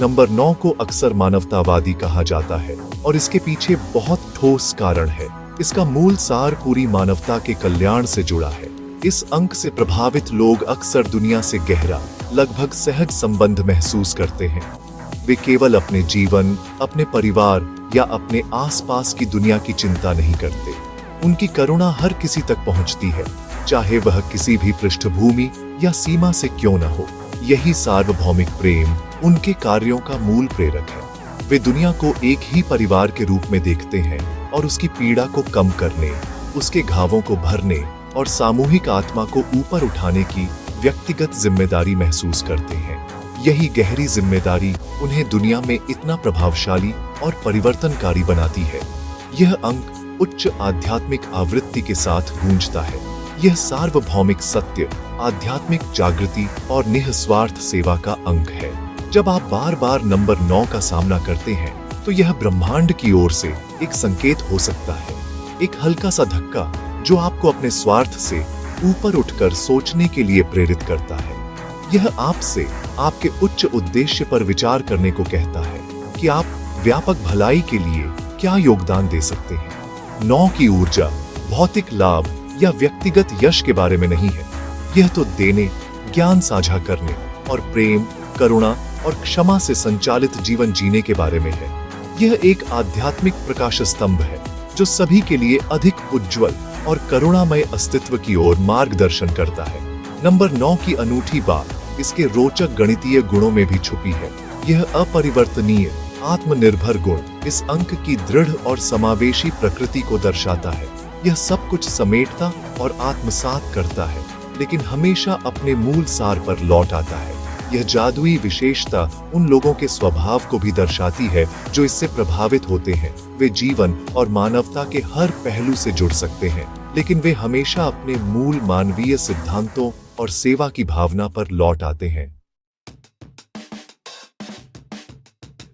Number 9 को अक्सर मानवतावादी कहा जाता है और इसके पीछे बहुत ठोस कारण है। इसका मूल सार पूरी मानवता के कल्याण से जुड़ा है। इस अंक से प्रभावित लोग अक्सर दुनिया से गहरा, लगभग सहज संबंध महसूस करते हैं। वे केवल अपने जीवन, अपने परिवार या अपने आसपास की दुनिया की चिंता नहीं करते। उनकी करुणा हर किसी तक पहुंचती है, चाहे वह किसी भी पृष्ठभूमि या सीमा से क्यों न हो। यही सार्वभौमिक प्रेम उनके कार्यों का मूल प्रेरक है। वे दुनिया को एक ही परिवार के रूप में देखते हैं और उसकी पीड़ा को कम करने, उसके घावों को भरने और सामूहिक आत्मा को ऊपर उठाने की व्यक्तिगत जिम्मेदारी महसूस करते हैं। यही गहरी जिम्मेदारी उन्हें दुनिया में इतना प्रभावशाली और परिवर्तनकारी बनाती है। यह अंक उच्च आध्यात्मिक आवृत्ति के साथ गूंजता है। यह सार्वभौमिक सत्य, आध्यात्मिक जागृति और निःस्वार्थ सेवा का अंक है। जब आप बार बार नंबर 9 का सामना करते हैं तो यह ब्रह्मांड की ओर से एक संकेत हो सकता है, एक हल्का सा धक्का जो आपको अपने स्वार्थ से ऊपर उठकर सोचने के लिए प्रेरित करता है। यह आपसे आपके उच्च उद्देश्य पर विचार करने को कहता है कि आप व्यापक भलाई के लिए क्या योगदान दे सकते हैं। 9 की ऊर्जा भौतिक लाभ या व्यक्तिगत यश के बारे में नहीं है। यह तो देने, ज्ञान साझा करने और प्रेम, करुणा और क्षमा से संचालित जीवन जीने के बारे में है। यह एक आध्यात्मिक प्रकाश स्तंभ है जो सभी के लिए अधिक उज्जवल और करुणामय अस्तित्व की ओर मार्गदर्शन करता है। नंबर 9 की अनूठी बात इसके रोचक गणितीय गुणों में भी छुपी है। यह अपरिवर्तनीय, आत्मनिर्भर गुण इस अंक की दृढ़ और समावेशी प्रकृति को दर्शाता है। यह सब कुछ समेटता और आत्मसात करता है, लेकिन हमेशा अपने मूल सार पर लौट आता है। यह जादुई विशेषता उन लोगों के स्वभाव को भी दर्शाती है जो इससे प्रभावित होते हैं। वे जीवन और मानवता के हर पहलू से जुड़ सकते हैं, लेकिन वे हमेशा अपने मूल मानवीय सिद्धांतों और सेवा की भावना पर लौट आते हैं।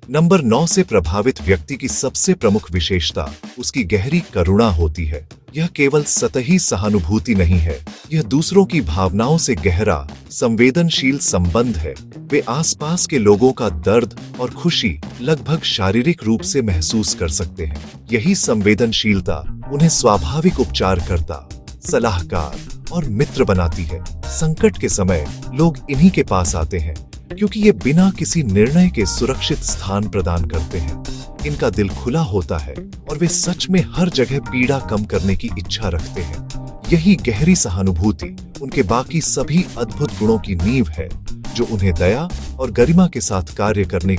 नंबर 9 से प्रभावित व्यक्ति की सबसे प्रमुख विशेषता उसकी गहरी करुणा होती है। यह केवल सतही सहानुभूति नहीं है, यह दूसरों की भावनाओं से गहरा, संवेदनशील संबंध है। वे आसपास के लोगों का दर्द और खुशी लगभग शारीरिक रूप से महसूस कर सकते हैं। यही संवेदनशीलता उन्हें स्वाभाविक उपचारकर्ता, सलाहकार और मित्र बनाती है। संकट के समय लोग इन्हीं के पास आते हैं क्योंकि ये बिना किसी निर्णय के सुरक्षित स्थान प्रदान करते हैं। इनका दिल खुला होता है और वे सच में हर जगह पीड़ा कम करने की इच्छा रखते हैं। यही गहरी सहानुभूति उनके बाकी सभी अद्भुत गुणों की नींव है जो उन्हें दया और गरिमा के साथ कार्य करने